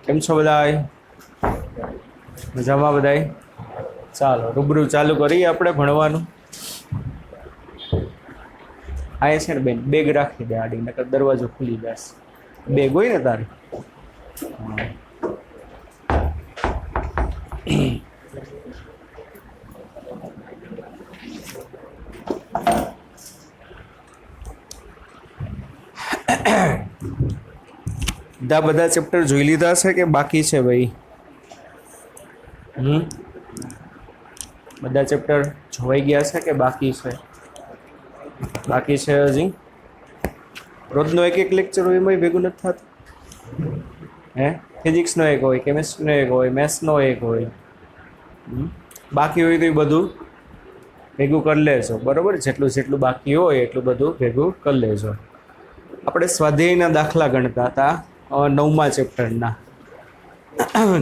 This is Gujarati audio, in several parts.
કેમ છો બધાય? મજામાં બધાય? ચાલો રૂબરૂ ચાલુ કરીએ આપણે ભણવાનું. આ છે ને બેન, બેગ રાખી દે આડી, નકર દરવાજો ખુલી જશે. બેગ હોય ને તારી? બધા ચેપ્ટર જોઈ લીધા છે કે બાકી છે ભાઈ? બધા ચેપ્ટર જોવાઈ ગયા છે કે બાકી છે? બાકી છે હજી. રોજનો એક એક લેક્ચર હોય એમાં ભેગું નથી થતું હે? ફિઝિક્સનો એક હોય, કેમિસ્ટ્રીનો એક હોય, મેથ્સનો એક હોય. બાકી હોય તો એ બધું ભેગું કરી લેજો, બરાબર? જેટલું જેટલું બાકી હોય એટલું બધું ભેગું કરી લેજો. આપણે સ્વાધ્યાયના દાખલા ગણતા હતા 9મા ચેપ્ટરના.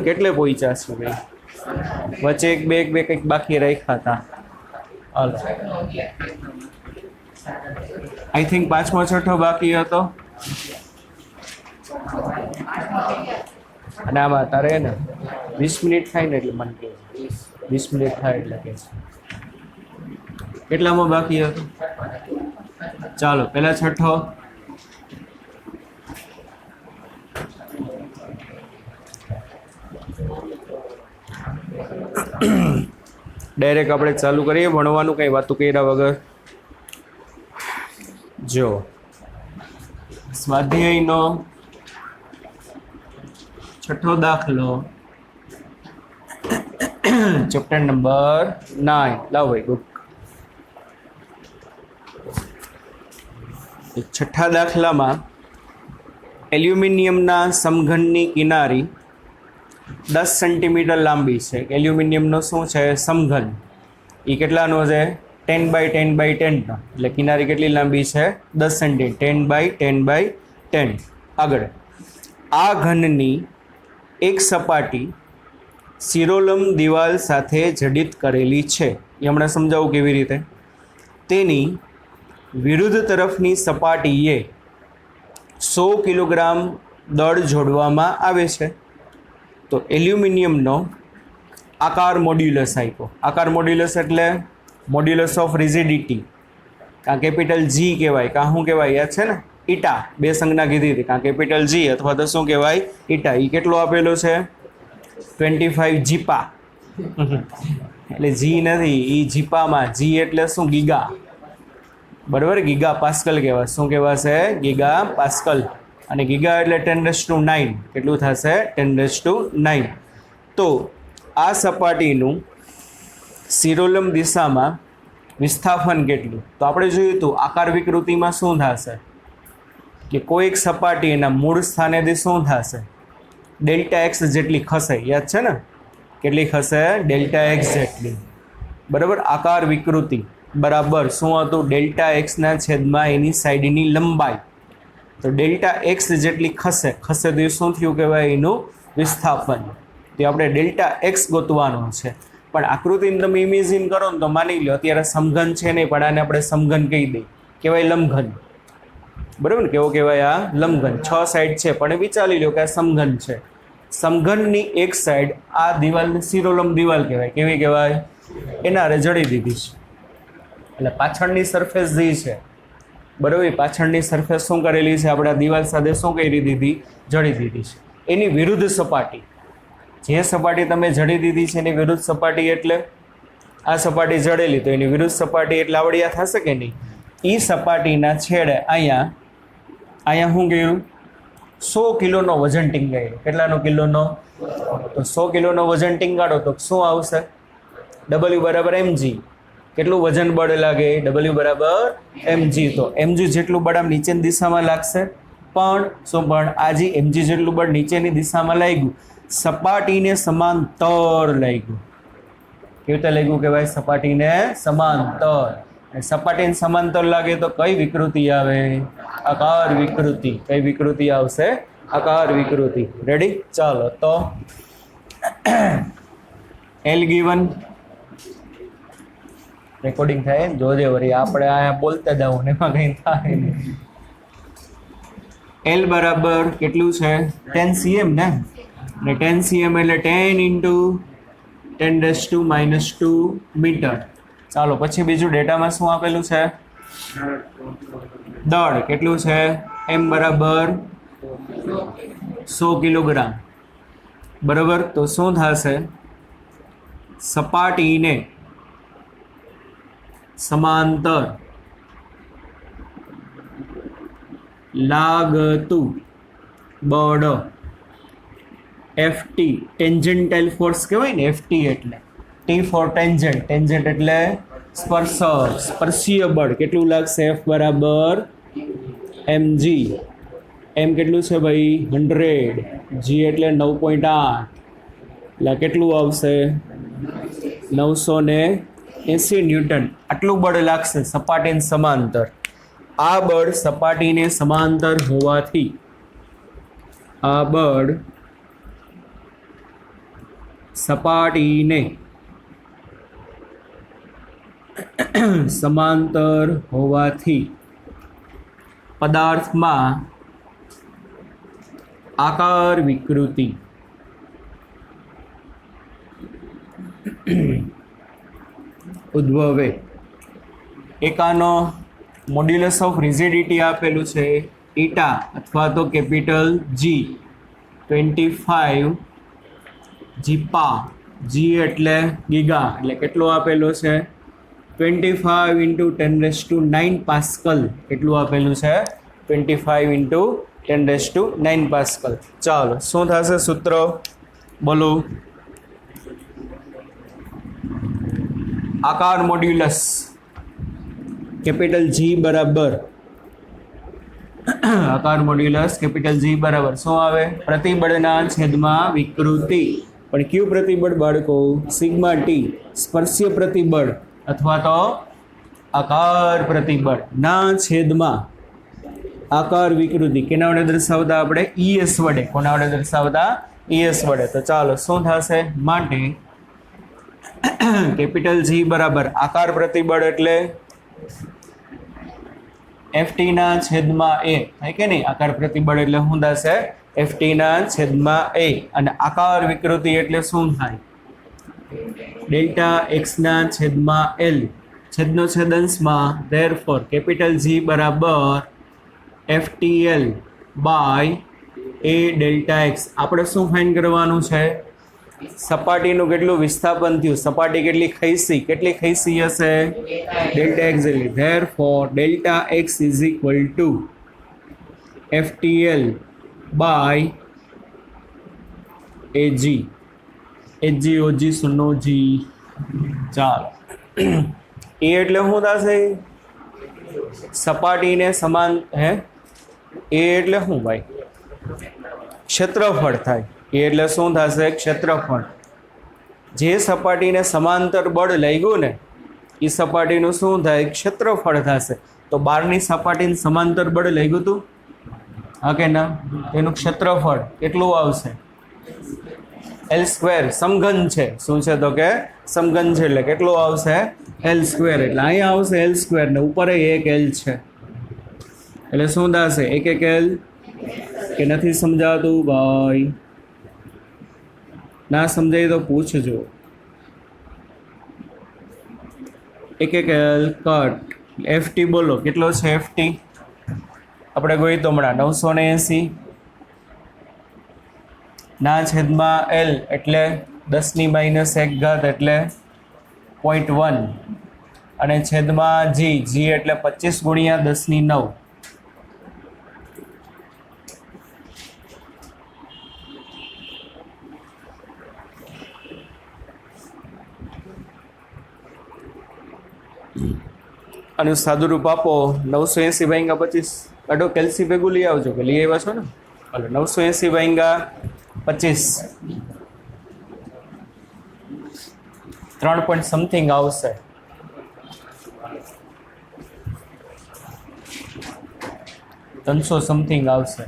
કેટલે પહોંચ્યા છે ભાઈ? વચ્ચે એક બે કંઈક બાકી રાખ્યા હતા. હાલો, આઈ થિંક 5મો 6ઠો બાકી હતો. અને આમાં તારે ને 20 મિનિટ થાય ને એટલે મને કહે, 20 મિનિટ થાય એટલે કહે. કેટલામાં બાકી હતું? ચાલો પહેલા 6ઠો. ડાયરેક્ટ આપણે ચાલુ કરીએ ભણવાનું, કંઈ વાતું કર્યા વગર. જો સ્વાધ્યાયનો 6ઠો દાખલો, ચેપ્ટર નંબર 9. લાવ ભાઈ બુક. 6ઠ્ઠા દાખલામાં એલ્યુમિનિયમના સમઘનની કિનારી 10 સેન્ટીમીટર લાંબી છે. એલ્યુમિનિયમનો શું છે? સમઘન. એ કેટલાનો છે? 10 બાય 10 બાય 10 નો. એટલે કિનારી કેટલી લાંબી છે? 10 સેન્ટીમીટર. 10 by 10 by 10. આગળ, આ ઘનની એક સપાટી શિરોલંબ દિવાલ સાથે જડિત કરેલી છે. એ હમણાં સમજાવું કેવી રીતે. તેની વિરુદ્ધ તરફની સપાટીએ 100 કિલોગ્રામ દળ જોડવામાં આવે છે. તો એલ્યુમિનિયમનો આકાર મોડ્યુલસ આપ્યો. આકાર મોડ્યુલસ એટલે મોડ્યુલસ ઓફ રિજિડિટી. કાં કેપિટલ જી કહેવાય, કાં શું કહેવાય? યાદ છે ને? ઈટા. બે સંજ્ઞા કીધી હતી, કાં કેપિટલ જી અથવા તો શું કહેવાય? ઈટા. એ કેટલો આપેલો છે? 25 જીપા. એટલે જી નથી, એ જીપામાં. જી એટલે શું? ગીગા. બરાબર? ગીગા પાસ્કલ કહેવાય. શું કહેવાશે? Giga pascal. અને ગીગા એટલે 10⁹. કેટલું થશે? 10⁹. તો આ સપાટીનું શિરોલંબ દિશામાં વિસ્થાપન કેટલું? તો આપણે જોયું હતું આકાર વિકૃતિમાં શું થશે કે કોઈ એક સપાટી એના મૂળ સ્થાનેથી શું થશે? Δx જેટલી ખસે. યાદ છે ને? કેટલી ખસે? Δx જેટલી. બરાબર? આકાર વિકૃતિ બરાબર શું હતું? Δx ના છેદમાં એની સાઈડની લંબાઈ. તો Δx જેટલી ખસે તો એ શું થયું કહેવાય? એનું વિસ્થાપન. તો આપણે Δx ગોતવાનો છે. પણ આકૃતિને તમે ઇમેજિન કરો ને તો માની લો અત્યારે સમઘન છે નહીં, પણ આને આપણે સમઘન કહી દઈએ. કહેવાય લંબઘન. બરાબર ને? કેવો કહેવાય? આ લંબઘન. 6 સાઈડ છે પણ વિચારી લો કે આ સમઘન છે. સમઘનની એક સાઈડ આ દિવાલને શિરોલંબ દિવાલ કહેવાય. કેવી કહેવાય? એના હારે જડી દીધી છે. એટલે પાછળની સરફેસ જે છે, બરાબર, પાછળની સરફેસ શું કરેલી છે? આપણે દિવાલ સાથે શું કરી દીધી? જડી દીધી છે. એની વિરુદ્ધ સપાટી, જે સપાટી તમે જડી દીધી છે એની વિરુદ્ધ સપાટી એટલે આ સપાટી જડેલી, તો એની વિરુદ્ધ સપાટી એટલે આવડિયા થશે કે નહીં? એ સપાટીના છેડે અહીંયા શું કર્યું? 100 કિલોનો વજન ટીંગાડ્યો. કેટલાનો કિલોનો? તો 100 કિલોનો વજન ટીંગાડો તો શું આવશે? W બરાબર mg. કેટલું વજન બળ લાગે? W બરાબર mg. તો mg જેટલું બળ આમ નીચેની દિશામાં લાગશે, પણ શું? પણ આજે mg જેટલું બળ નીચેની દિશામાં લાગ્યું, સપાટીને સમાંતર લાગ્યું. કેવી રીતે લાગ્યું કહેવાય? સપાટીને સમાંતર. સપાટીને સમાંતર લાગે તો કઈ વિકૃતિ આવે? આકાર વિકૃતિ. કઈ વિકૃતિ આવશે? આકાર વિકૃતિ. રેડી? ચાલો તો L given રેકોર્ડિંગ થાય ને જોજે વળી. આપણે અહીંયા બોલતા જાવ ને એમાં કંઈ થાય નહીં. L બરાબર કેટલું છે? 10 cm ને? ને 10 cm એટલે 10 ઇન્ટુ 10⁻²⁻2 મીટર. ચાલો પછી બીજું ડેટામાં શું આપેલું છે? દળ કેટલું છે? m બરાબર 100 કિલોગ્રામ. બરાબર, તો શું થશે? સપાટીને સમાંતર લાગતું બળ ft, ટેન્જન્ટલ ફોર્સ કહેવાય ને, ft એટલે t ફોર ટેન્જન્ટ, ટેન્જન્ટ એટલે સ્પર્શક, સ્પર્શીય બળ કેટલું લાગશે? f બરાબર mg. m કેટલું છે ભાઈ? 100. g એટલે 9.8 એટલે કેટલું આવશે? 980 ન્યૂટન. આટલું બળ લાગશે સપાટીને સમાંતર. આ બળ સપાટીને સમાંતર હોવાથી આ બળ સપાટીને સમાંતર હોવાથી પદાર્થમાં આકાર વિકૃતિ ઉદ્ભવે. એકાનો મોડ્યુલસ ઓફ રિજિડિટી આપેલું છે ઈટા અથવા તો કેપિટલ G 25 જીપા. G એટલે ગીગા એટલે કેટલો આપેલો છે? 25 ઇન્ટુ 10⁹ પાસ્કલ. કેટલું આપેલું છે? 25 ઇન્ટુ 10⁹ પાસ્કલ. ચાલો શું થશે સૂત્ર બોલો? આકાર મોડ્યુલસ કેપિટલ G બરાબર આકાર મોડ્યુલસ કેપિટલ G બરાબર શું આવે? પ્રતિબળના છેદમાં વિકૃતિ. પણ કયું પ્રતિબળ બાળકો? સિગ્મા ટી, સ્પર્શીય પ્રતિબળ અથવા તો આકાર પ્રતિબળ ના છેદમાં આકાર વિકૃતિ. કેના વડે દર્શાવતા આપણે? ES વડે. કોના વડે દર્શાવતા? ES વડે. તો ચાલો શું થશે? માટે કેપિટલ G બરાબર આકાર પ્રતિબળ એટલે ft ના છેદમાં a થાય કે નહીં? આકાર પ્રતિબળ એટલે શું થશે? ft ના છેદમાં a. અને આકાર વિકૃતિ એટલે શું થાય? ડેલ્ટા x ના છેદમાં l. છેદનો છેદંશમાં ધેરફોર કેપિટલ G બરાબર ftl by a delta x. આપણે શું ફાઇન્ડ કરવાનું છે? સપાટીનું કેટલું વિસ્થાપન થયું? સપાટી કેટલી ખઈસી? કેટલી ખઈસી હશે? ડેલ્ટા x એટલે therefore delta x is equal to ftl by ag. ag og સુનો g. ચાલો એ એટલે શું થશે? સપાટીને સમાન હે. એ એટલે શું ભાઈ? ક્ષેત્રફળ થાય. એ એટલે શું થશે? ક્ષેત્રફળ. જે સપાટીને સમાંતર બળ લાગ્યું ને એ સપાટીનું શું થાય? ક્ષેત્રફળ થશે. તો બહારની સપાટીને સમાંતર બળ લાગ્યું હતું, હા કે ના? એનું ક્ષેત્રફળ કેટલું આવશે? L². સમઘન છે. શું છે? તો કે સમઘન છે એટલે કેટલું આવશે? L². એટલે અહીંયા આવશે L² ને ઉપર એક L છે એટલે શું થશે? એક L. કે નથી સમજાતું ભાઈ? ના સમજાય તો પૂછજો. એક L કટ. ft બોલો કેટલો છે? ft આપણે ગઈ તો હમણાં 980 ના છેદમાં l એટલે 10⁻1 એટલે 0.1 અને છેદમાં g એટલે 25 ગુણ્યા 10⁹. અને સાદું રૂપ આપો 980 ભાંગા 25. કાઢો કેલ્સી ભેગું લઈ આવજો કે લઈ આવ્યા છો ને? હાલો 980 ભાંગા 25 3 પોઈન્ટ સમથિંગ આવશે. ત્રણસો સમથિંગ આવશે.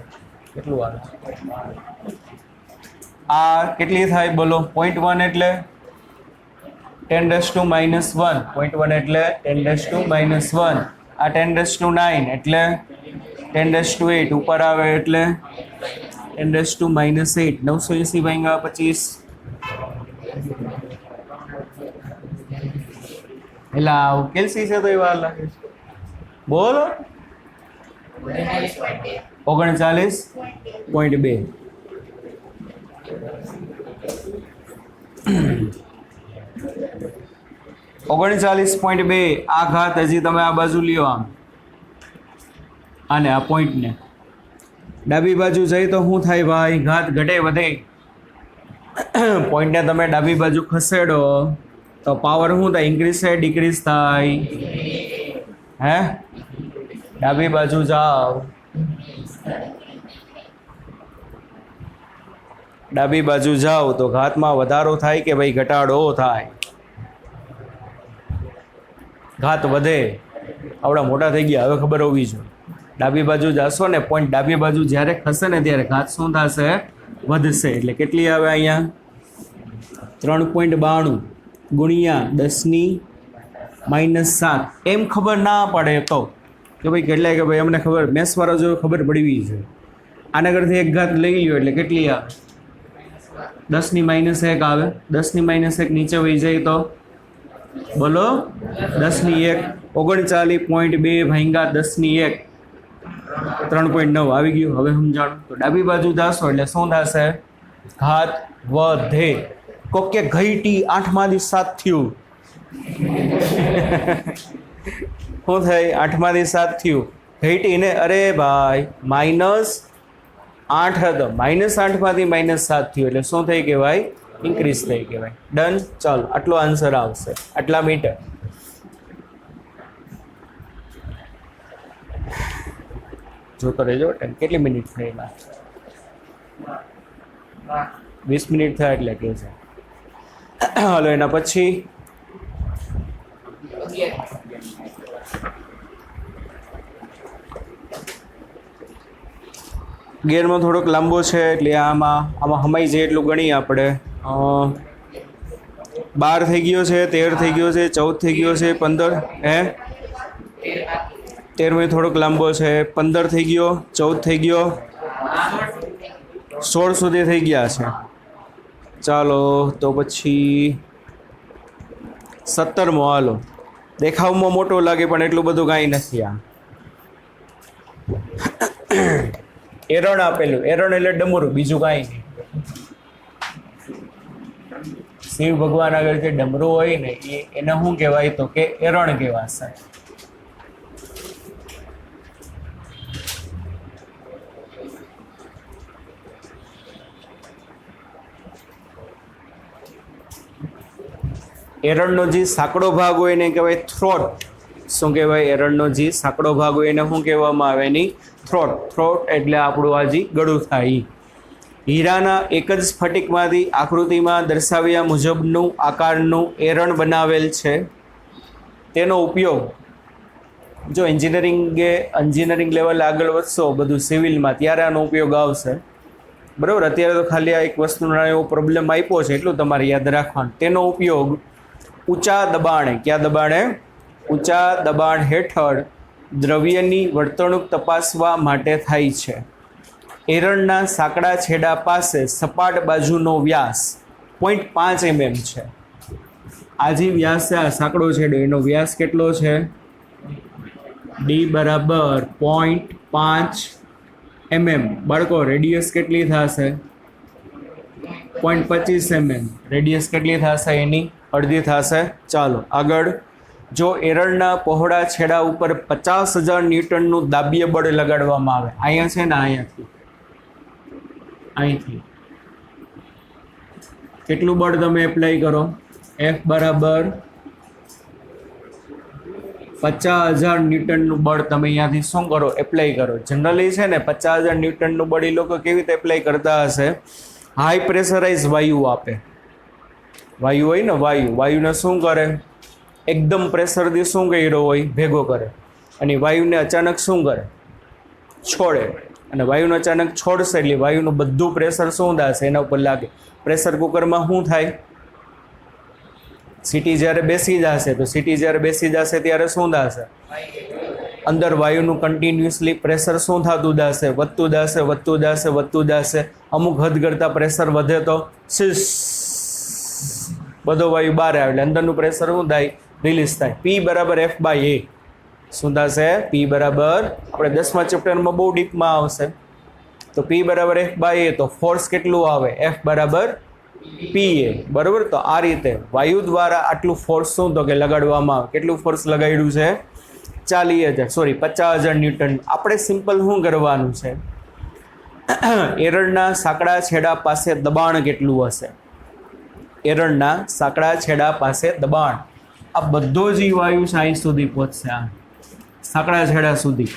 કેટલું આવે? આ કેટલી થાય બોલો? 0.1 એટલે 10⁻⁻1. 0.1 એટલે 10⁻⁻1. આ 10⁻9 એટલે 10⁻8 ઉપર આવે એટલે 10⁻⁸ 980 ભાગ્યા 25 એટલે કેલ્સી છે તો એ વાર લાગે છે. બોલો 39.2 39.2 આ ઘાત હજી તમે આ બાજુ લ્યો આમ અને આ પોઈન્ટને ડાબી બાજુ જઈ તો શું થાય ભાઈ? ઘાત ઘટે વધે. પોઈન્ટને તમે ડાબી બાજુ ખસેડો તો પાવર શું થાય? ઇન્ક્રીઝ થાય ડિક્રીઝ થાય? હે ડાબી બાજુ જાઓ, ડાબી બાજુ જાઓ તો ઘાતમાં વધારો થાય કે ભાઈ ઘટાડો થાય? ઘાત વધે. આવડા મોટા થઈ ગયા, હવે ખબર હોવી જોઈએ. ડાબી બાજુ જાશો ને પોઈન્ટ ડાબી બાજુ જ્યારે ખસે ને ત્યારે ઘાત શું થશે? વધશે. એટલે કેટલી આવે અહીંયા? 3.92 ગુણ્યા 10⁻⁷. એમ ખબર ના પડે તો કે ભાઈ કેટલાય કે ભાઈ અમને ખબર મેથ્સવાળા જો ખબર પડવી છે. આના કરતી એક ઘાત લઈ લ્યો એટલે કેટલી આવે? 10⁻⁻1 આવે. 10⁻⁻1 નીચે વહી જાય તો બોલો 10⁻1. 39.2 ભાગ્યા 10⁻1 3.9 આવી ગયું. હવે સમજાણું તો ડાબી બાજુ જાશો એટલે શું થશે? ઘાત વધે. કોક કે ઘટી 8માંથી 7 થયું. શું થાય? 8માંથી 7 થયું ઘટીને અરે ભાઈ -8 હતો, -8માંથી -7 થયું એટલે શું થઈ કહેવાય? ઇન્ક્રીઝ થઈ કહેવાય. ડન. ચાલો આટલો આન્સર આવશે, આટલા મીટર. જોતો રહેજો. કેટલી મિનિટ થઈ? 20 મિનિટ થાય એટલે કે છે. હાલો એના પછી ગેરમાં થોડોક લાંબો છે એટલે આમાં હમાઈ જાય એટલું ગણીએ આપણે. 12 થઈ ગયો છે, 13 થઈ ગયો છે, 14 થઈ ગયો છે, 15 હે 13 થોડોક લાંબો છે, 15 થઈ ગયો, 14 થઈ ગયો, 16 સુધી થઈ ગયા છે. ચાલો તો પછી 17મો. હાલો દેખાવમાં મોટો લાગે પણ એટલું બધું કાંઈ નથી. આ એરણ આપેલું. એરણ એટલે ડમરું, બીજું કાંઈ નહીં. શિવ ભગવાન આગળ જે ડમરું હોય ને એને શું કહેવાય? તો કે એરણ કહેવાશે. એરણનો જે સાંકડો ભાગ હોય એને કહેવાય થ્રોટ. શું કહેવાય? એરણનો જે સાંકડો ભાગ હોય એને શું કહેવામાં આવે? એની થ્રોટ. થ્રોટ એટલે આપણું આ જે ગળું થાય. હીરાના એક જ સ્ફટિકમાંથી આકૃતિમાં દર્શાવ્યા મુજબનું આકારનું એરણ બનાવેલ છે. તેનો ઉપયોગ જો એન્જિનિયરિંગ લેવલે આગળ વધશો બધું સિવિલમાં ત્યારે આનો ઉપયોગ આવશે. બરાબર. અત્યારે તો ખાલી આ એક વસ્તુનો એવો પ્રોબ્લેમ આપ્યો છે એટલું તમારે યાદ રાખવાનું. તેનો ઉપયોગ ઊંચા દબાણે, કયા દબાણે? ઊંચા દબાણ હેઠળ દ્રવ્યની વર્તણૂક તપાસવા માટે થાય છે. એરણના સાંકડા છેડા પાસે સપાટ બાજુનો વ્યાસ 0.5 mm છે. આ જે વ્યાસ છે, આ સાંકડો છેડો, એનો વ્યાસ કેટલો છે? D બરાબર 0.5 mm. બાળકો રેડિયસ કેટલી થશે? 0.25 mm. રેડિયસ કેટલી થશે? એની અડધી થશે. ચાલો આગળ. જો એરણના પહોળા છેડા ઉપર 50,000 ન્યૂટનનું દાબીય બળ લગાડવામાં આવે, અહીંયા છે ને અહીંથી કેટલું બળ તમે એપ્લાય કરો? F બરાબર 50,000 ન્યૂટનનું બળ તમે અહીંયાથી શું કરો? એપ્લાય કરો. જનરલી છે ને 50,000 ન્યૂટનનું બળ એ લોકો કેવી રીતે એપ્લાય કરતા હશે? હાઈ પ્રેશરાઇઝ વાયુ આપે. વાયુ હોય ને, વાયુને શું કરે? એકદમ પ્રેશરથી શું કર્યો હોય? ભેગો કરે. અને વાયુને અચાનક શું કરે? છોડે. અને વાયુને અચાનક છોડશે એટલે વાયુનું બધું પ્રેશર શું થશે? એના ઉપર લાગે. પ્રેશર કુકરમાં શું થાય? સીટી જ્યારે બેસી જશે તો સીટી જ્યારે બેસી જશે ત્યારે શું થશે? અંદર વાયુનું કન્ટિન્યુઅસલી પ્રેશર શું થતું જશે? વધતું જશે, વધતું જશે, વધતું જશે. અમુક હદ કરતાં પ્રેશર વધે તો શીશ બધો વાયુ બહાર આવે એટલે અંદરનું પ્રેશર શું થાય? રિલીઝ થાય. પી બરાબર એફ બાય એ. શું થશે? પી બરાબર, આપણે 10મા ચેપ્ટરમાં બહુ ડીપમાં આવશે. તો પી બરાબર એફ બાય એ, તો ફોર્સ કેટલું આવે? એફ બરાબર પી એ. બરાબર. તો આ રીતે વાયુ દ્વારા આટલું ફોર્સ શું તો કે લગાડવામાં આવે. કેટલું ફોર્સ લગાડ્યું છે? 50,000 ન્યૂટન. આપણે સિમ્પલ શું કરવાનું છે? એરળના સાંકડા છેડા પાસે દબાણ કેટલું હશે? એરળના સાંકડા છેડા પાસે દબાણ, આ બધો જ વાયુ અહીં સુધી પહોંચશે, આ સાંકડા છેડા સુધી.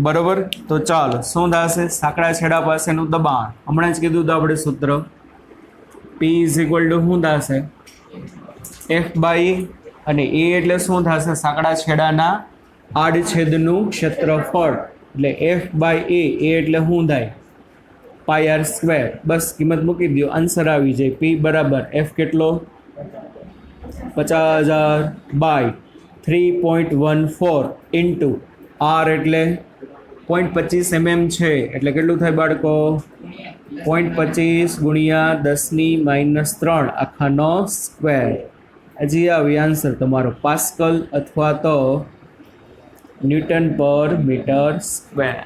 બરોબર. તો ચાલો શું થશે? સાંકડા છેડા પાસેનું દબાણ હમણાં જ કીધું તો આપણે સૂત્ર P ઇઝ ઇક્વલ ટુ શું થશે? એફ બાય, અને એ એટલે શું થશે? સાંકડા છેડાના આડછેદનું ક્ષેત્રફળ, એટલે એફ બાય એ એટલે શું થાય? પાઈ આર સ્ક્વેર. બસ કિંમત મૂકી દો, આન્સર આવી જાય. P બરાબર એફ કેટલો? 50,000 બાય 3.14 ઇન્ટુ આર એટલે 0.25 mm છે, એટલે કેટલું થાય બાળકો? 0.25 ગુણ્યા 10⁻³ આખાનો સ્ક્વેર. હજી આવી આન્સર તમારો પાસ્કલ અથવા તો ન્યૂટન પર મીટર સ્ક્વેર.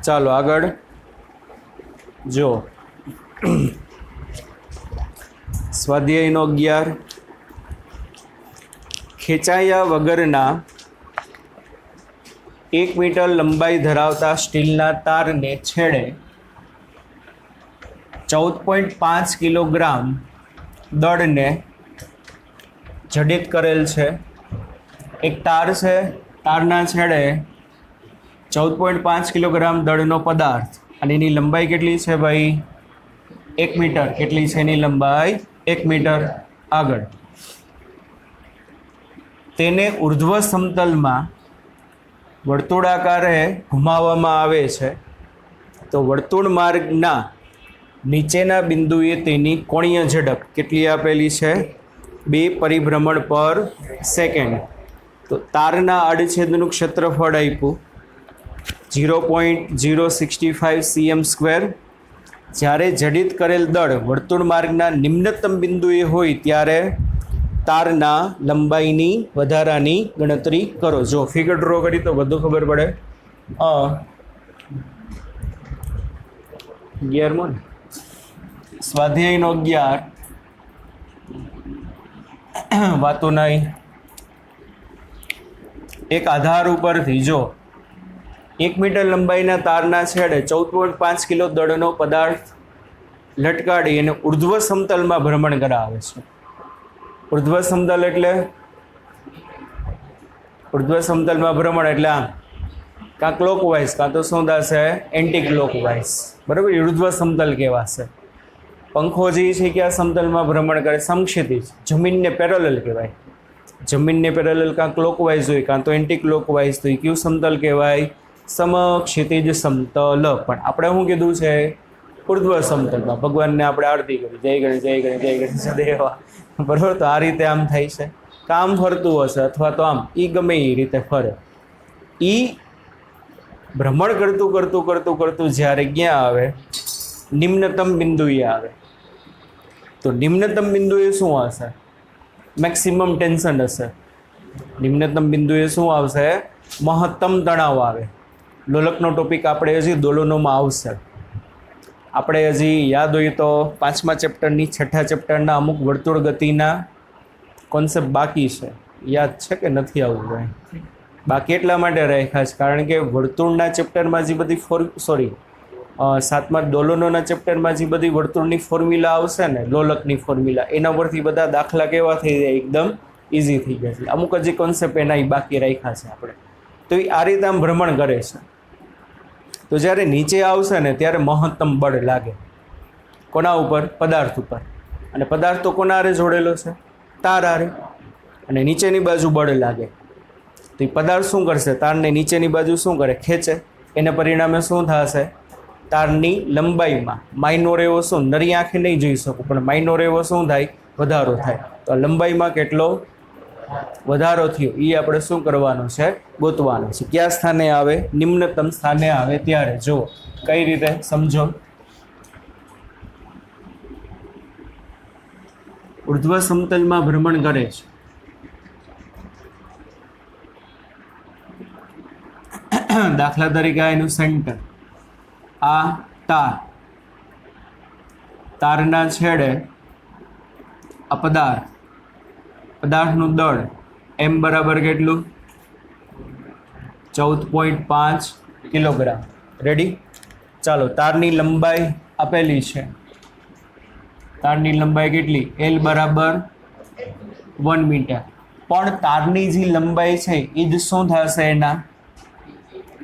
ચાલો આગળ જો સ્વાધ્યાયનો 11, ખેંચાયા વગરના 1 મીટર લંબાઈ ધરાવતા સ્ટીલના તારને છેડે 14.5 કિલોગ્રામ દળને જડિત કરેલ છે. એક તાર છે, તારના છેડે 14.5 કિલોગ્રામ દળનો પદાર્થ, અને એની લંબાઈ કેટલી છે ભાઈ? 1 મીટર. કેટલી છે એની લંબાઈ? 1 મીટર. આગળ તેને ઉર્ધ્વ સમતલમાં વર્તુળાકારે ઘુમાવવામાં આવે છે. તો વર્તુળ માર્ગના નીચેના બિંદુએ તેની કોણીય ઝડપ કેટલી આપેલી છે? 2 પરિભ્રમણ પર સેકન્ડ. તો તારના આડછેદનું ક્ષેત્રફળ આપ્યું 0.065 cm². જ્યારે જડિત કરેલ દળ વર્તુળ માર્ગના નિમ્નતમ બિંદુએ હોય ત્યારે તારના લંબાઈની વધારાની ગણતરી કરો. જો ફિગર ડ્રો કરી તો વધુ ખબર પડે. 11મો ને સ્વાધ્યાયનો 11 વાતો નહીં. એક આધાર ઉપરથી જો 1 મીટર લંબાઈના તારના છેડે 14.5 કિલો દળનો પદાર્થ લટકાડી અને ઉર્ધ્વ સમતલમાં ભ્રમણ કરાવે છે. ઉર્ધ્વ સમતલ એટલે ઉર્ધ્વ સમતલમાં ભ્રમણ એટલે આમ કાં ક્લોકવાઇઝ કાં તો શું થશે? Anti clockwise. બરાબર. ઉર્ધ્વ સમતલ કહેવાશે. પંખો જે છે કે આ સમતલમાં ભ્રમણ કરે, સમક્ષિતિજ, જમીનને પેરેલલ કહેવાય. જમીનને પેરેલલ કાં ક્લોકવાઇઝ હોય કાં તો એન્ટી ક્લોકવાઇઝ, તો એ કયું સમતલ કહેવાય? સમક્ષિતિજ સમતલ. પણ આપણે શું કીધું છે? ઉર્ધ્વ સમતલમાં. ભગવાનને આપણે આરતી કરી, જય ગણેશ જય ગણેશ જય ગણેશ દેવા. બરાબર. તો આ રીતે આમ થાય છે. કામ ફરતું હશે અથવા તો આમ, એ ગમે એ રીતે ફરે. એ ભ્રમણ કરતું કરતું કરતું કરતું જ્યારે ક્યાં આવે? નિમ્નતમ બિંદુએ આવે. તો નિમ્નતમ બિંદુએ શું હશે? મેક્સિમમ ટેન્શન હશે. નિમ્નતમ બિંદુએ શું આવશે? મહત્તમ તણાવ આવે. લોલકનો ટોપિક આપણે હજી દોલનોમાં આવશે. આપણે હજી યાદ હોય તો 5મા ચેપ્ટરની 6ઠા ચેપ્ટરના અમુક વર્તુળ ગતિના કોન્સેપ્ટ બાકી છે. યાદ છે કે નથી આવવું ભાઈ? બાકી એટલા માટે રાખ્યા છે કારણ કે વર્તુળના ચેપ્ટરમાં જે બધી 7મા દોલનોના ચેપ્ટરમાં જે બધી વર્તુળની ફોર્મ્યુલા આવશે ને, લોલકની ફોર્મ્યુલા, એના પરથી બધા દાખલા કેવા થઈ જાય? એકદમ ઇઝી થઈ ગયા છે. અમુક હજી કોન્સેપ્ટ એના બાકી રાખ્યા છે આપણે. તો એ આ રીતે આમ ભ્રમણ કરે છે. તો જ્યારે નીચે આવશે ને ત્યારે મહત્તમ બળ લાગે કોના ઉપર? પદાર્થ ઉપર. અને પદાર્થ તો કોના હારે જોડેલો છે? તાર હારે. અને નીચેની બાજુ બળ લાગે તો એ પદાર્થ શું કરશે? તારને નીચેની બાજુ શું કરે? ખેંચે. એને પરિણામે શું થશે? તારની લંબાઈમાં માઇનોર એવો શું, નરી આંખે નહીં જોઈ શકું પણ માઇનોર એવો શું થાય? વધારો થાય. તો લંબાઈમાં કેટલો વધારો થયો એ આપણે શું કરવાનું છે? ગોતવાનું છે. કયા સ્થાને આવે? નિમ્નતમ સ્થાને આવે ત્યારે. જુઓ કઈ રીતે સમજો. ઉર્ધ્વ સમતલમાં ભ્રમણ કરે છે. દાખલા તરીકે એનું સેન્ટર, આ તાર, તારના છેડે આ પદાર્થ, પદાર્થનું દળ એમ બરાબર કેટલું? 14.5 કિલોગ્રામ. રેડી? ચાલો, તારની લંબાઈ આપેલી છે. તારની લંબાઈ કેટલી? L બરાબર 1 મીટર. પણ તારની જે લંબાઈ છે એ જ શું થશે? એના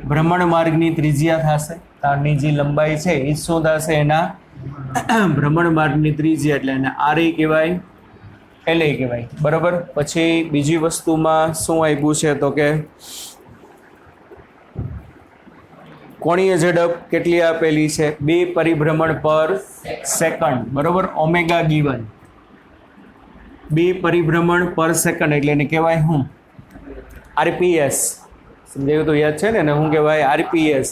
ભ્રમણ માર્ગની ત્રિજ્યા થશે. તારની જે લંબાઈ છે એ શું થશે? એના ભ્રમણ માર્ગની ત્રિજ્યા. એટલે એને RA કહેવાય, LA કહેવાય. બરાબર. પછી બીજી વસ્તુમાં શું આપ્યું છે તો કે કોણીય ઝડપ કેટલી આપેલી છે? 2 પરિભ્રમણ પર સેકન્ડ. બરાબર. ઓમેગા ગીવન 2 પરિભ્રમણ પર સેકન્ડ એટલે એને કહેવાય શું? RPS. સમજાયું તો યાદ છે ને? શું કહેવાય? RPS,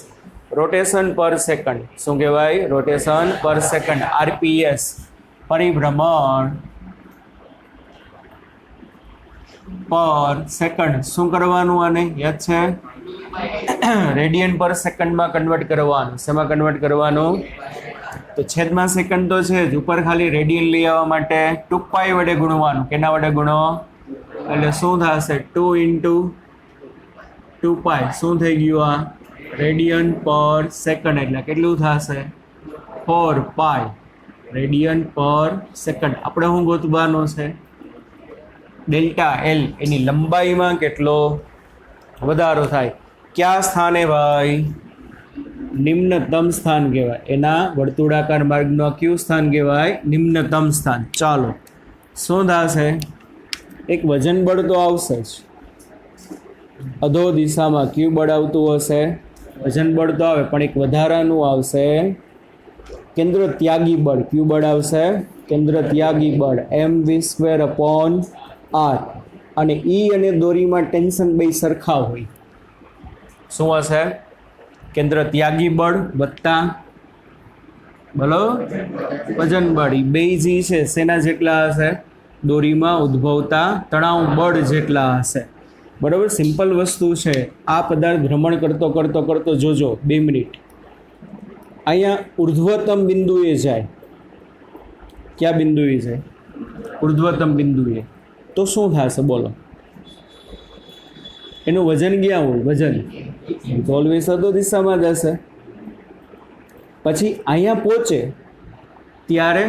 રોટેશન પર સેકન્ડ. શું કહેવાય? રોટેશન પર સેકન્ડ, RPS. પરિભ્રમણ પર સેકન્ડ. શું કરવાનું આને? યાદ છે? રેડિયન પર સેકન્ડમાં કન્વર્ટ કરવાનું. શેમાં કન્વર્ટ કરવાનું? તો છેદમાં સેકન્ડ તો છે જ, ઉપર ખાલી રેડિયન લઈ આવવા માટે 2π વડે ગુણવાનું. કેના વડે ગુણો? એટલે શું થશે? 2 × 2π. શું થઈ ગયું? આ રેડિયન પર સેકન્ડ એટલે કેટલું થશે? 4π રેડિયન પર સેકન્ડ. આપણે શું ગોતવાનું છે? ડેલ્ટા L, એની લંબાઈમાં કેટલો વધારો થાય. કયા સ્થાને ભાઈ? નિમ્નતમ સ્થાન કહેવાય. એના વર્તુળાકાર માર્ગનું કયું સ્થાન કહેવાય? નિમ્નતમ સ્થાન. ચાલો, શું થશે? એક વજન બળ તો આવશે જ. અધો દિશામાં કયું બળ આવતું હશે? વજન બળ તો આવે, પણ એક વધારાનું આવશે, કેન્દ્ર ત્યાગી બળ. કયું બળ આવશે? કેન્દ્ર ત્યાગી બળ, mv²/r. અને ઈ અને દોરીમાં ટેન્શન બે સરખા હોય. શું હશે? કેન્દ્ર ત્યાગી બળ વત્તા બોલો વજન બળ. એ બે જે છે શેના જેટલા હશે? દોરીમાં ઉદ્ભવતા તણાવ બળ જેટલા હશે. બરાબર. સિમ્પલ વસ્તુ છે. આ પદાર્થ ભ્રમણ કરતો કરતો કરતો જોજો 2 મિનિટ અહીંયા ઉર્ધ્વતમ બિંદુએ જાય. ક્યાં બિંદુએ જાય? ઉર્ધ્વતમ બિંદુએ. તો શું થશે બોલો? એનું વજન ક્યાં હોય? વજન તો ઓલવેઝ અધો દિશામાં જ હશે. પછી અહીંયા પહોંચે ત્યારે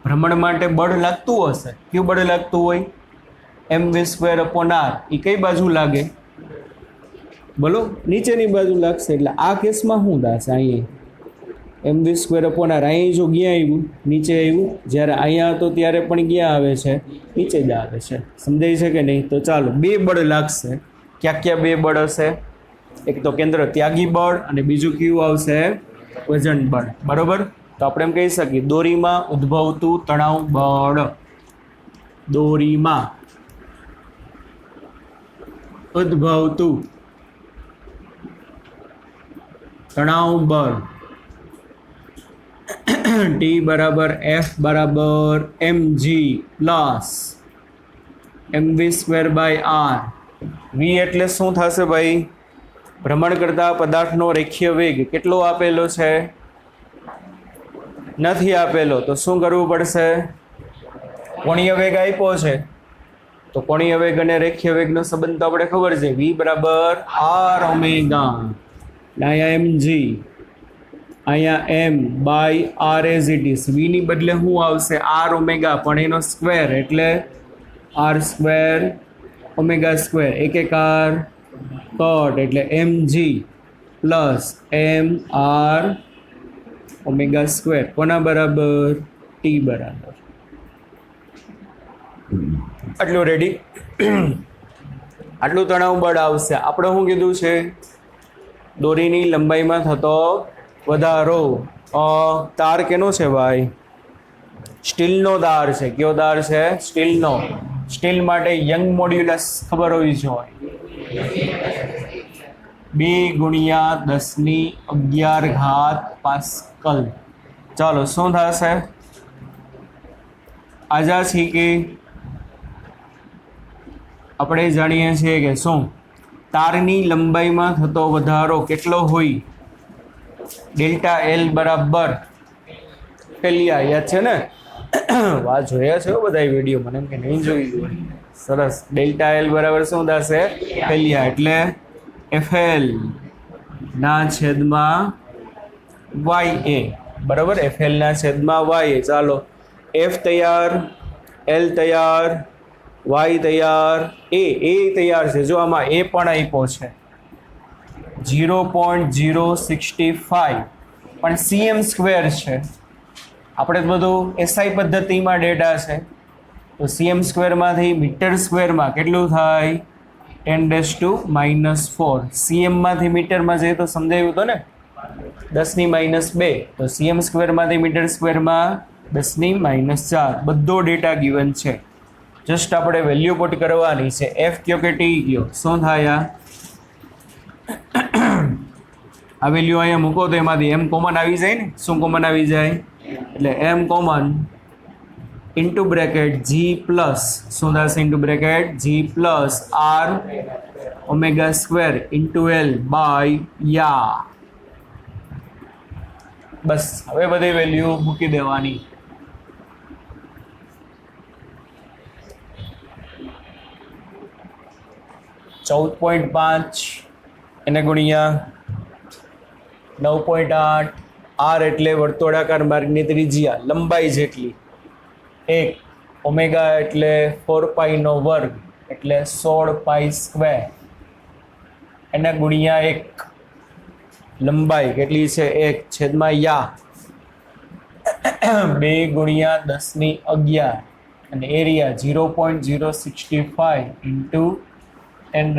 ભ્રમણ માટે બળ લાગતું હશે. કયું બળ લાગતું હોય? mv²/r. એ કઈ બાજુ લાગે? બોલો, નીચેની બાજુ લાગશે. એટલે આ કેસમાં શું થશે? અહીંયા mv²/r. અહીં જો ક્યાં આવ્યું? નીચે આવ્યું. જ્યારે અહીંયા હતો ત્યારે પણ ક્યાં આવે છે? નીચે જ આવે છે. સમજાય છે કે નહીં? તો ચાલો, 2 બળ લાગશે. ક્યાં ક્યાં 2 બળ હશે? એક તો કેન્દ્ર ત્યાગી બળ અને બીજું કયું આવશે? વજન બળ. બરોબર. તો આપણે એમ કહી શકીએ દોરીમાં ઉદ્ભવતું તણાવ બળ. દોરીમાં ઉદ્ભવતું તણાવ બળ T બરાબર F બરાબર mg પ્લસ mv²/r. v એટલે શું થશે ભાઈ? ભ્રમણ કરતા પદાર્થનો રેખીય વેગ કેટલો આપેલો છે? નથી આપેલો. તો શું કરવું પડશે? કોણીય વેગ આપ્યો છે તો કોણીય વેગ અને રેખીય વેગનો સંબંધ તો આપણે ખબર છે. v બરાબર r ઓમેગા. અહીંયા mg, અહીંયા m/r as it is. v ની બદલે શું આવશે? r ઓમેગા, પણ એનો સ્ક્વેર એટલે આર સ્ક્વેર ઓમેગા સ્ક્વેર એક આર કટ એટલે mg plus M R omega square કોના બરાબર ટી બરાબર. આટલું રેડી. આટલું તણાવ બળ આવશે. આપણે શું કીધું છે? દોરીની લંબાઈમાં થતો વધારો. તાર કેનો છે ભાઈ? સ્ટીલનો તાર છે. કયો તાર છે? સ્ટીલનો. સ્ટીલ માટે યંગ મોડ્યુલસ ખબર હોવી જોઈએ. 2 × 10⁻11 પાસ્કલ. ચાલો શું થશે? આજા છે કે આપણે જાણીએ છીએ કે શું તારની લંબાઈમાં થતો વધારો કેટલો હોય? ડેલ્ટા એલ બરાબર પેલિયા. યાદ છે ને? વાત જોયા છે બધા વિડીયો, મને એમ કે નહીં જોઈ હોય. સરસ. ડેલ્ટા એલ બરાબર શું થશે? પેલિયા એટલે FL ના છેદમાં YA બરાબર. FL ના છેદમાં YA. ચાલો F તૈયાર, L તૈયાર, Y તૈયાર, A તૈયાર છે. જો આમાં A પણ આપ્યો છે 0.065 પણ cm સ્ક્વેર છે. આપણે બધું SI પદ્ધતિમાં ડેટા છે તો cm સ્ક્વેરમાંથી મીટર સ્ક્વેરમાં કેટલું થાય? 10⁻⁻4. cm માંથી મીટરમાં જઈએ તો સમજાયું હતું ને? 10⁻². તો cm સ્ક્વેરમાંથી મીટર સ્ક્વેરમાં 10⁻⁴. બધો ડેટા ગિવન છે. જસ્ટ આપણે વેલ્યુ પુટ કરવાની છે. F કયો કે T કયો? શું થાય? આ વેલ્યુ અહીંયા મૂકો તો એમાંથી m કોમન આવી જાય ને? શું કોમન આવી જાય? એટલે m common into bracket g plus શું થશે? Into bracket g plus r omega square into l by યા. બસ હવે બધી વેલ્યુ મૂકી દેવાની. .5 એને ગુણ્યા 9.8. આર એટલે વર્તુળાકાર માર્ગની ત્રિજ્યા લંબાઈ જેટલી. 1 ઓમેગા એટલે 4π² એટલે 16π². એને ગુણ્યા 1 લંબાઈ કેટલી છે? 1 છેદમાં યા 2 × 10⁻11 અને એરિયા 0.065 ઇન્ટુ 10⁻⁴.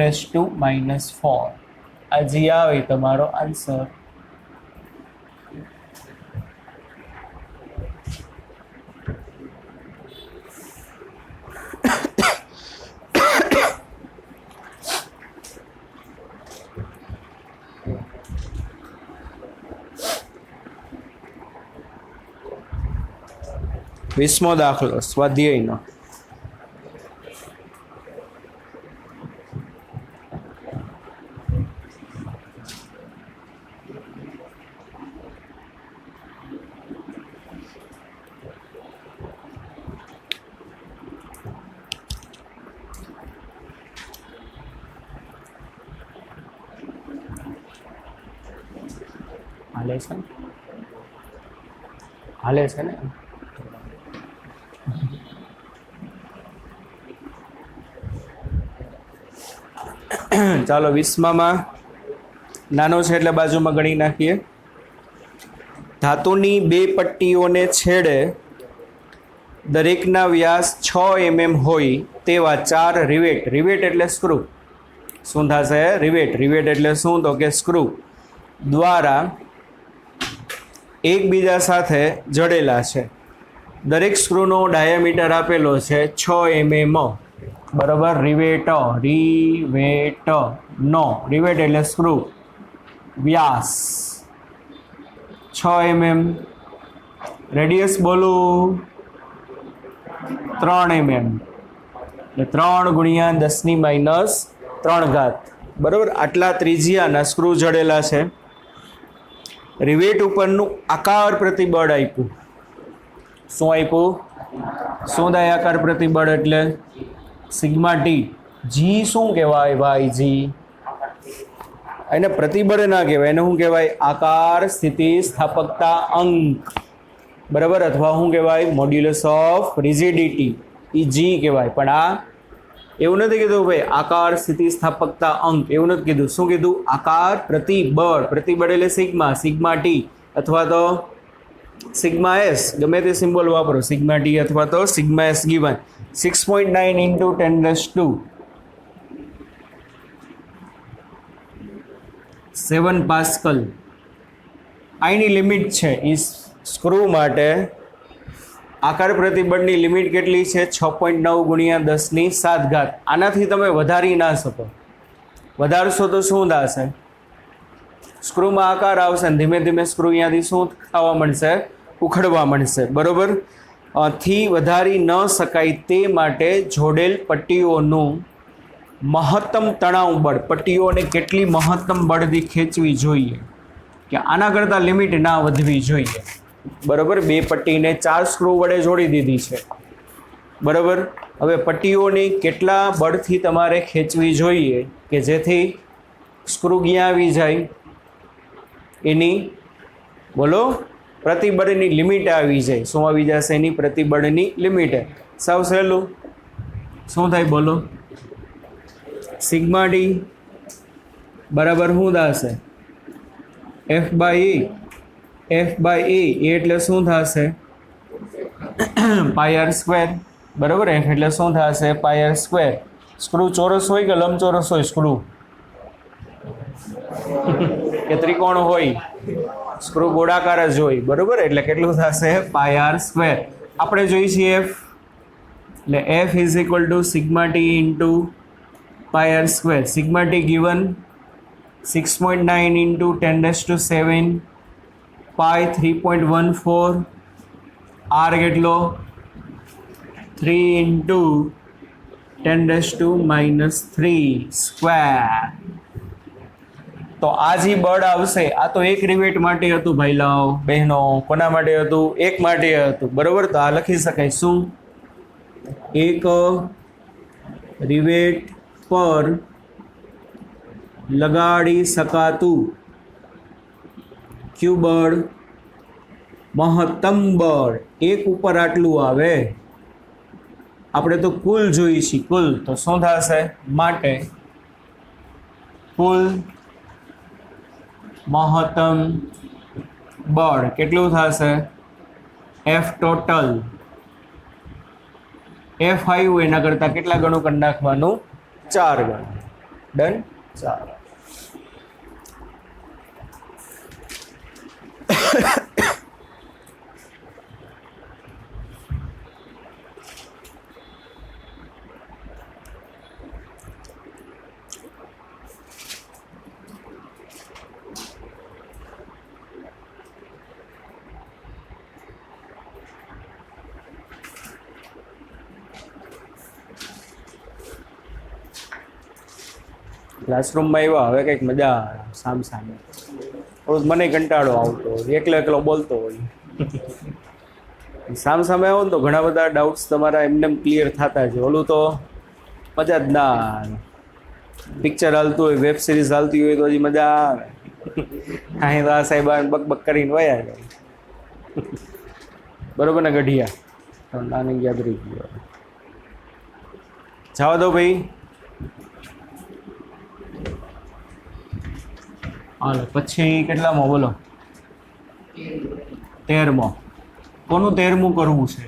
આ જી આવે તમારો આન્સર. વીસમો દાખલો સ્વાધ્યાયનો. હાલે છે ને? હાલે છે ને? ચાલો 20માં નાનો છે એટલે બાજુમાં ગણી નાખીએ. ધાતુની 2 પટ્ટીઓને છેડે દરેકના વ્યાસ 6 mm હોય તેવા 4 રિવેટ. રિવેટ એટલે સ્ક્રૂ. શું થશે? રિવેટ. રિવેટ એટલે શું? તો કે સ્ક્રૂ દ્વારા એકબીજા સાથે જડેલા છે. દરેક સ્ક્રૂનો ડાયામીટર આપેલો છે 6 mm બરાબર. રિવેટ નો રિવેટ એટલે સ્ક્રૂ વ્યાસ 6 mm. રેડિયસ બોલું 3 mm એટલે 3 × 10⁻³ બરાબર. આટલા ત્રિજ્યાના સ્ક્રૂ જડેલા છે. રિવેટ ઉપરનું આકાર પ્રતિબળ આપ્યું. શું આપ્યું? શું થાય આકાર પ્રતિબળ? એટલે સિગ્મા ટી. જી શું કહેવાય ભાઈ? જી એને પ્રતિબળ ના કહેવાય, એને શું કહેવાય? આકાર સ્થિતિ સ્થાપકતા અંક બરાબર. અથવા શું કહેવાય? Modulus of rigidity. એ જી કહેવાય. પણ આ એવું નથી કીધું ભાઈ આકાર સ્થિતિસ્થાપકતા અંક, એવું નથી કીધું. શું કીધું? આકાર પ્રતિબળ. પ્રતિબળ એટલે સિગ્મા, સિગ્મા ટી અથવા તો સિગ્મા એસ, ગમે તે સિમ્બોલ વાપરો, સિગ્મા ટી અથવા તો sigma S given 6.9 into 10⁷ pascal. આની લિમિટ છે એ સ્ક્રૂ માટે. આકાર પ્રતિબળની લિમિટ કેટલી છે? 6.9 ગુણ્યા 10⁷. આનાથી તમે વધારી ના શકો. વધારશો તો શું થશે? સ્ક્રૂમાં આકાર આવશે ને ધીમે ધીમે સ્ક્રૂ અહીંયાથી શું થવા માંડશે? ઉખડવા માંડશે. બરોબર? થી વધારી ન શકાય તે માટે જોડેલ પટ્ટીઓનું મહત્તમ તણાવ બળ, પટ્ટીઓને કેટલી મહત્તમ બળથી ખેંચવી જોઈએ કે આના કરતાં લિમિટ ના વધવી જોઈએ. બરોબર? 2 પટ્ટીને 4 સ્ક્રૂ વડે જોડી દીધી છે. બરોબર? હવે પટ્ટીઓની કેટલા બળથી તમારે ખેંચવી જોઈએ કે જેથી સ્ક્રૂ ક્યાં આવી જાય? એની બોલો પ્રતિબળની લિમિટ આવી જાય. શું આવી જશે? એની પ્રતિબળની લિમિટ. સાવ સહેલું. શું થાય બોલો? સિગ્મા ડી બરાબર શું થશે? F by E. F by E એટલે શું થશે? Pi R square. બરાબર? એફ એટલે શું થશે? Pi R square. સ્ક્રૂ ચોરસ હોય કે લંબચોરસ હોય? સ્ક્રૂ કે ત્રિકોણ હોય? સ્ક્રૂ ગોળાકાર જ હોય. બરોબર? એટલે કેટલું થશે? Pi R square. આપણે જોઈ છીએ એફ, એટલે F is equal to sigma T into pi R square. Sigma T given 6.9 into 10⁷, pi 3.14, R કેટલો? 3 ઇન્ટુ 10⁻³ સ્ક્વેર. તો આ જે બળ આવશે આ તો એક રિવેટ માટે હતું ભાઈલાઓ બહેનો. કોના માટે હતું? એક માટે હતું. બરોબર? તો આ લખી શકાય શું? એક રિવેટ પર લગાડી શકાતું ક્યુ બળ, મહત્તમ બળ એક ઉપર આટલું આવે. આપણે તો કુલ જોઈશું, કુલ. તો શું થશે? માટે કુલ મહત્તમ બળ કેટલું થશે? F total. એફ આવ્યું એના કરતાં કેટલા ગણું કરી નાખવાનું? 4 ગણું. ડન? 4. ક્લાસરૂમમાં આવ્યા હવે કંઈક મજા આવે સામ સામે. રોજ મને કંટાળો આવતો હોય, એકલો એકલો બોલતો હોય. સામ સામે આવો ને તો ઘણા બધા ડાઉટ્સ તમારા એમને ક્લિયર થતા છે. ઓલું તો મજા જ ના આવે. પિક્ચર હાલતું હોય, વેબ સિરીઝ હાલતી હોય તો હજી મજા આવે. અહીં તો આ સાહેબ બકબક કરીને વયા જાય. બરોબર ને ગઢિયા? નાની યાદ રહી ગયો. જવા દો ભાઈ. હાલો પછી કેટલામો બોલો? 13મો. કોનું 13મું કરવું છે?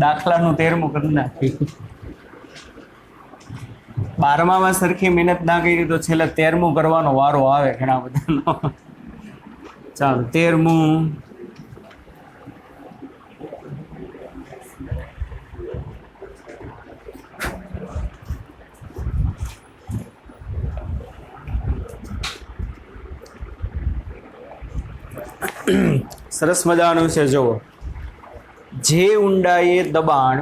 દાખલાનું 13મું કરી નાખ્યું. 12માં સરખી મહેનત ના કરી તો છેલ્લે 13મું કરવાનો વારો આવે ઘણા બધાનો. ચાલો 13મું. સરસ મજાનું છે. જુઓ, જે ઊંડાઈએ દબાણ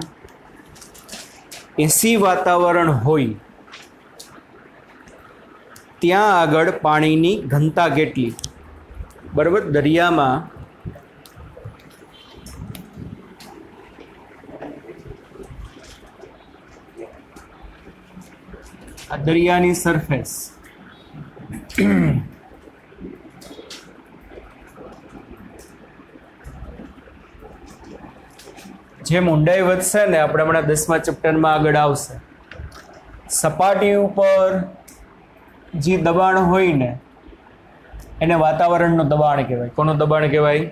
80 વાતાવરણ હોય ત્યાં આગળ પાણીની ઘનતા કેટલી? બરાબર? દરિયામાં આ દરિયાની સરફેસ જેમ ઊંડાઈ વધશે ને, આપણે હમણાં 10મા ચેપ્ટરમાં આગળ આવશે, સપાટી ઉપર જે દબાણ હોય ને એને વાતાવરણનું દબાણ કહેવાય. કોનું દબાણ કહેવાય?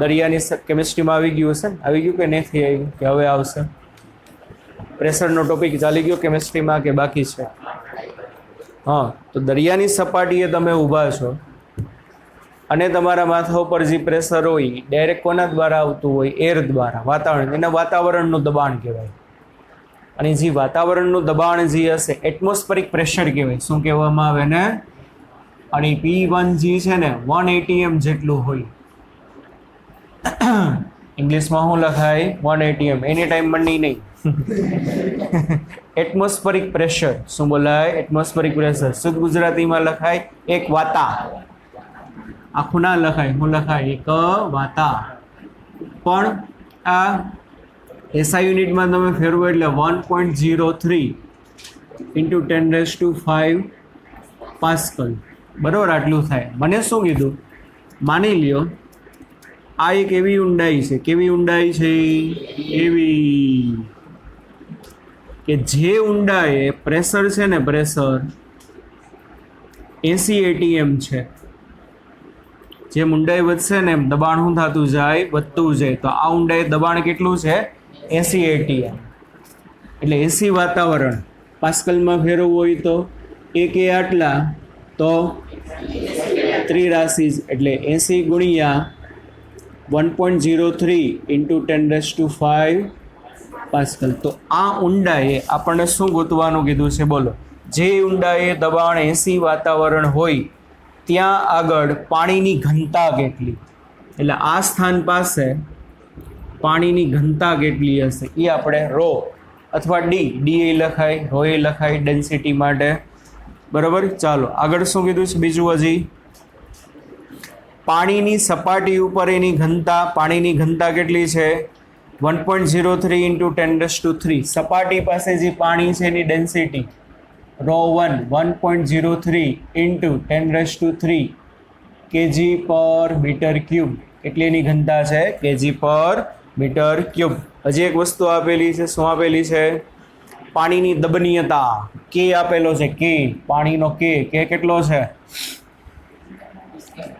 દરિયાની કેમિસ્ટ્રીમાં આવી ગયું હશે ને? આવી ગયું કે નથી આવ્યું કે હવે આવશે? પ્રેશરનો ટોપિક ચાલી ગયો કેમિસ્ટ્રીમાં કે બાકી છે? હા, તો દરિયાની સપાટીએ તમે ઊભા છો અને તમારા માથા ઉપર જે પ્રેશર હોય ડાયરેક્ટ કોના દ્વારા આવતું હોય? એર દ્વારા, વાતાવરણ. એને વાતાવરણનું દબાણ કહેવાય. અને જે વાતાવરણનું દબાણ જે હશે એટમોસ્ફેરિક પ્રેશર કહેવાય. શું કહેવામાં આવે ને? અને P1 જે છે ને 180 m જેટલું હોય. ઇંગ્લિશમાં શું લખાય? 180 m. એની ટાઈમ મંડી નહીં. Atmospheric pressure. શું બોલાય? Atmospheric pressure. શુદ્ધ ગુજરાતીમાં લખાય એક વાતા. આખું ના લખાય, શું લખાય? એક વાતા. પણ આ એસઆઈ યુનિટમાં તમે ફેરવો એટલે 1.03 × 10⁵ પાસ્કલ. બરાબર, આટલું થાય. મને શું કીધું? માની લ્યો આ એક એવી ઊંડાઈ છે. કેવી ઊંડાઈ છે? એવી કે જે ઊંડાઈએ પ્રેશર છે ને, પ્રેશર 80 atm છે. જેમ ઊંડાઈ વધશે ને એમ દબાણ શું થતું જાય? વધતું જાય. તો આ ઊંડાઈ દબાણ કેટલું છે? 80 atm. એટલે 80 વાતાવરણ પાસ્કલમાં ફેરવવું હોય તો એક એ આટલા, તો ત્રિરાશિ, એટલે 80 ગુણ્યા 1.03 × 10⁵ પાસ્કલ. તો આ ઊંડાઈએ આપણને શું ગોતવાનું કીધું છે? બોલો. જે ઊંડાઈએ દબાણ 80 વાતાવરણ હોય ત્યાં આગળ પાણીની ઘનતા કેટલી? એટલે આ સ્થાન પાસે પાણીની ઘનતા કેટલી હશે એ આપણે રો અથવા ડી એ લખાય, રો એ લખાય ડેન્સિટી માટે. બરાબર. ચાલો આગળ શું કીધું છે બીજું? હજી પાણીની સપાટી ઉપર એની ઘનતા, પાણીની ઘનતા કેટલી છે? 1.03 × 10⁵. સપાટી પાસે જે પાણી છે એની ડેન્સિટી ρ1 1.03 × 10⁻³ kg/m³. કેટલી એની ઘનતા છે? kg/m³. હજી એક વસ્તુ આપેલી છે. શું આપેલી છે? પાણીની દબનીયતા. કે આપેલો છે. કે પાણીનો કે કેટલો છે?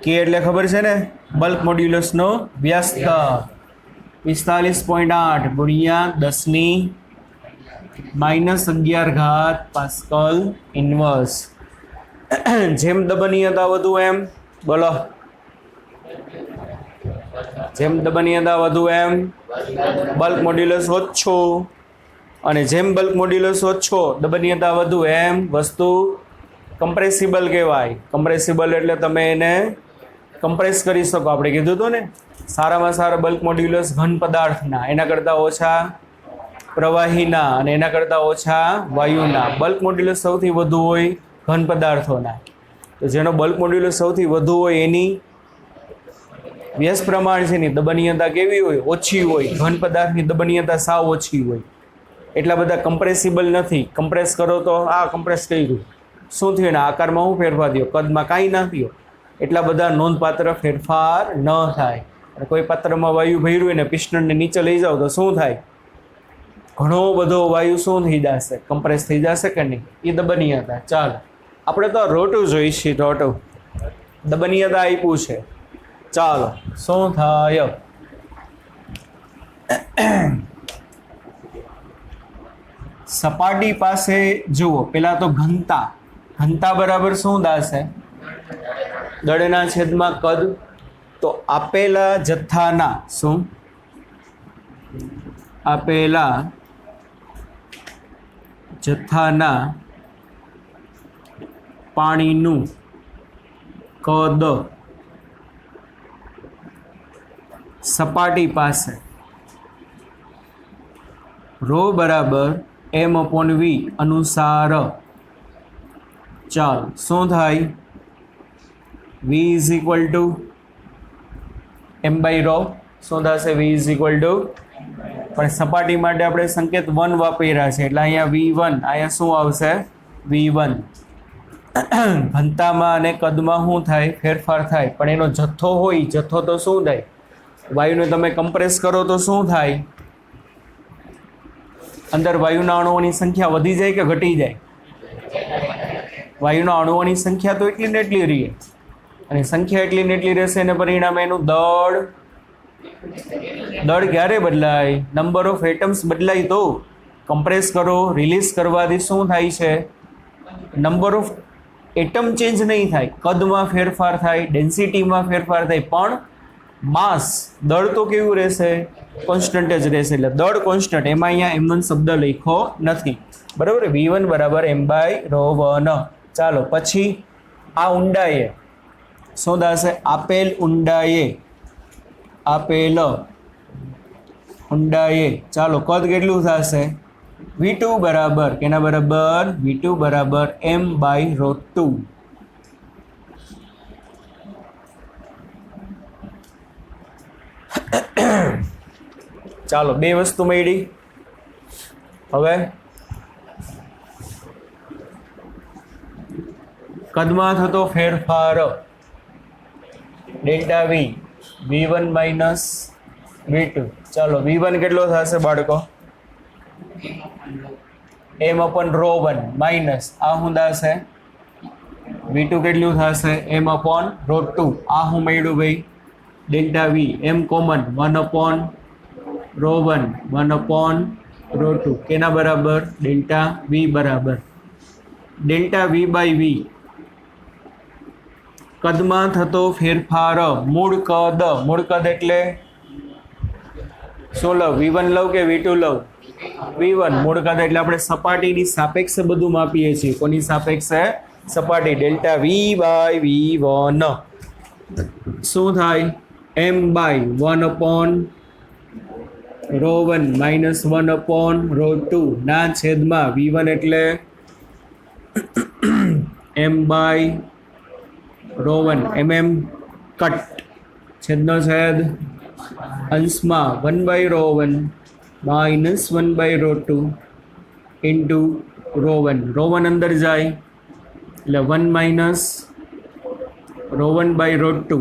કે એટલે ખબર છે ને? બલ્ક મોડ્યુલસનો વ્યસ્ત. 45.8 ગુણ્યા 10⁻11 પાસ્કલ ઇન્વર્સ. જેમ દબનીયતા વધુ એમ, બોલો, જેમ દબનીયતા વધુ એમ બલ્ક મોડ્યુલસ ઓછો, અને જેમ બલ્ક મોડ્યુલસ ઓછો દબનીયતા વધુ એમ વસ્તુ કમ્પ્રેસિબલ કહેવાય. કમ્પ્રેસિબલ એટલે તમે એને કમ્પ્રેસ કરી શકો. આપણે કીધું હતું ને, સારામાં સારા બલ્ક મોડ્યુલસ ઘન પદાર્થના, એના કરતાં ઓછા પ્રવાહીના અને એના કરતાં ઓછા વાયુના. બલ્ક મોડ્યુલસ સૌથી વધુ હોય ઘન પદાર્થોના. તો જેનો બલ્ક મોડ્યુલસ સૌથી વધુ હોય એની વ્યસ્ત પ્રમાણ છે એની દબનીયતા કેવી હોય? ઓછી હોય. ઘન પદાર્થની દબનીયતા સાવ ઓછી હોય. એટલા બધા કમ્પ્રેસિબલ નથી. કમ્પ્રેસ કરો તો આ કમ્પ્રેસ કર્યું, શું થયું? એના આકારમાં શું ફેરફાર થયો? કદમાં કાંઈ ના થયો. એટલા બધા નોંધપાત્ર ફેરફાર ન થાય. અને કોઈ પાત્રમાં વાયુ ભર્યું ને પિસ્ટનને નીચે લઈ જાઓ તો શું થાય? ઘણો બધો વાયુ શું થઈ જશે? કમ્પ્રેસ થઈ જશે કે નહીં? એ દબનીયતા. ચાલો આપણે તો રોટું જોઈશું. રોટું દબનીયતા આપ્યું છે. ચાલો શું થાય? સપાટી પાસે જુઓ, પેલા તો ઘનતા. ઘનતા બરાબર શું થશે? દળના છેદમાં કદ. તો આપેલા જથ્થાના, શું? આપેલા જથ્થાના પાણીનું કદ સપાટી પાસે રો બરાબર m/v અનુસાર. ચાલો શું થાય? v = m/ρ. શું થશે? v = પણ સપાટી માટે આપણે સંકેત 1 વાપર્યા છે એટલે અહીંયા v1, અહીંયા શું આવશે? v1. ઘનતામાં અને કદમાં શું થાય? ફેરફાર થાય. પણ એનો જથ્થો હોય, જથ્થો તો શું થાય? વાયુને તમે કમ્પ્રેસ કરો તો શું થાય? અંદર વાયુના અણુઓની સંખ્યા વધી જાય કે ઘટી જાય? વાયુના અણુઓની સંખ્યા તો એટલી ને એટલી રહે, અને સંખ્યા એટલી ને એટલી રહેશે અને પરિણામે એનું દળ ક્યારે બદલાય? નંબર ઓફ એટમ્સ બદલાય તો. કમ્પ્રેસ કરો, રિલીઝ કરવાથી શું થાય છે? નંબર ઓફ એટમ ચેન્જ નહીં થાય, કદમાં ફેરફાર થાય, ડેન્સિટીમાં ફેરફાર થાય, પણ માસ દળ તો કેવું રહેશે? કોન્સ્ટન્ટ જ રહેશે. એટલે દળ કોન્સ્ટન્ટ, એમાં અહીંયા m1 શબ્દ લખ્યો નથી, બરાબર. v1 બરાબર m/ρ1. ચાલો પછી આ ઊંડાઈએ શું થશે? આપેલ ઊંડાઈએ ચાલો કદ કેટલું થશે? v2 બરાબર કેના બરાબર? v2 બરાબર m/ρ2. ચાલો બે વસ્તુ મળી. હવે કદમાં થતો ફેરફાર ડેલ્ટા વી, v1 માઇનસ v2. ચાલો v1 કેટલો થશે બાળકો? m/ρ1 માઇનસ આ શું થશે? v2 કેટલું થશે? m/ρ2. આ શું મળ્યું ભાઈ? ડેલ્ટા વી, m કોમન 1/ρ1 1/ρ2 કેના બરાબર? ડેલ્ટા વી બરાબર ડેલ્ટા v/v. કદમાં થતો ફેરફાર, મૂળ કદ એટલે શું લઉં? v1 લઉં કે v2 લઉં? v1. મૂળ કદ એટલે આપણે સપાટીની સાપેક્ષે બધું માપીએ છીએ. કોની સાપેક્ષે? સપાટી. ડેલ્ટા v/v1 શું થાય? m/1/ρ1 માઇનસ 1/ρ2 ના છેદમાં v1 એટલે m/ρ1 કટ છેદનો છેદ અંશમાં 1/ρ1 માઇનસ 1/ρ2 ઇન્ટુ ρ1 અંદર જાય એટલે 1 માઇનસ ρ1/ρ2.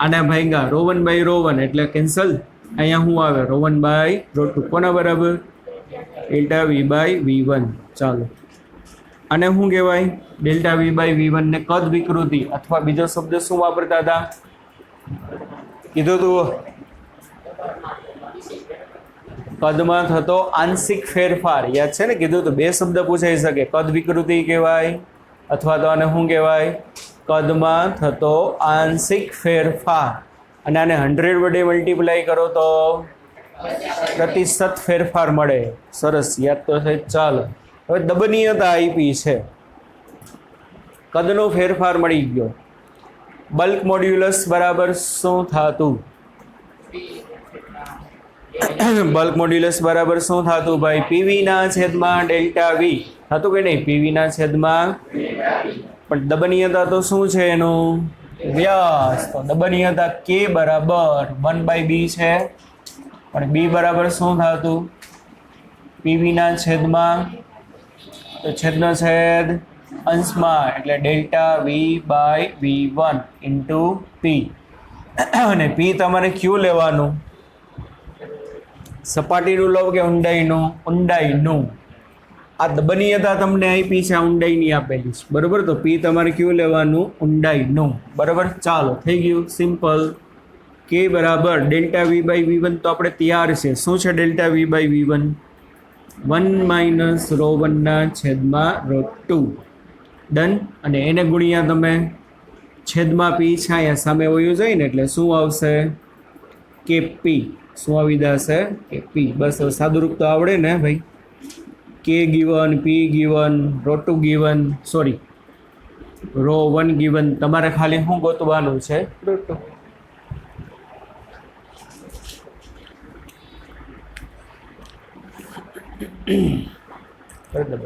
આને ભાગ્યા ρ1/ρ1 એટલે કેન્સલ. અહીંયા શું આવે? ρ1/ρ2 કોના બરાબર? Delta v/v1. ચાલો અને શું કહેવાય? ડેલ્ટા v/v1 ને કદ વિકૃતિ અથવા બીજો શબ્દ શું વાપરતા હતા? કીધું તું કદમાં થતો આંશિક ફેરફાર. યાદ છે ને? કીધું તો બે શબ્દ પૂછાઈ શકે. કદ વિકૃતિ કહેવાય અથવા તો આને શું કહેવાય? કદમાં થતો આંશિક ફેરફાર. અને આને 100 વડે મલ્ટીપ્લાય કરો તો પ્રતિશત ફેરફાર મળે. સરસ, યાદ તો છે. ચાલો હવે દબનીયતા આપી છે, કદનો ફેરફાર મળી ગયો. બલ્ક મોડ્યુલસ બરાબર શું થતું? બલ્ક મોડ્યુલસ બરાબર શું થતું ભાઈ? પીવી ના છેદમાં ડેલ્ટા વી થતું કે નહીં? પીવી ના છેદમાં. પણ દબનીયતા તો શું છે એનું? વ્યાસ. તો દબનીયતા k બરાબર 1/b છે, પણ b બરાબર શું થતું? પીવી ના છેદમાં, તો છેદનો છેદ અંશમાં એટલે ડેલ્ટા v/v1 ઇન્ટુ p. અને p તમારે ક્યુ લેવાનું? સપાટીનું લો કે ઊંડાઈનું? ઊંડાઈનું. આ દબનીયતા તમને આપી છે, આ ઊંડાઈની આપેલી છે, બરોબર. તો p તમારે ક્યુ લેવાનું? ઊંડાઈનું, બરોબર. ચાલો થઈ ગયું, સિમ્પલ. k બરાબર ડેલ્ટા v/v1 તો આપણે તૈયાર છે. શું છે ડેલ્ટા v/v1? 1 માઇનસ ρ1 ના છેદમાં ρ2. ડન. અને એને ગુણ્યા તમે છેદમાં p છે, અહીંયા સામે વયું જાય ને એટલે શું આવશે? kp. શું આવી જશે? kp. બસ હવે સાદુરૂપ તો આવડે ને ભાઈ? k ગિવન, p ગિવન, ρ2 ગિવન, સોરી ρ1 ગિવન. તમારે ખાલી શું ગોતવાનું છે? ρ2. કરી દો.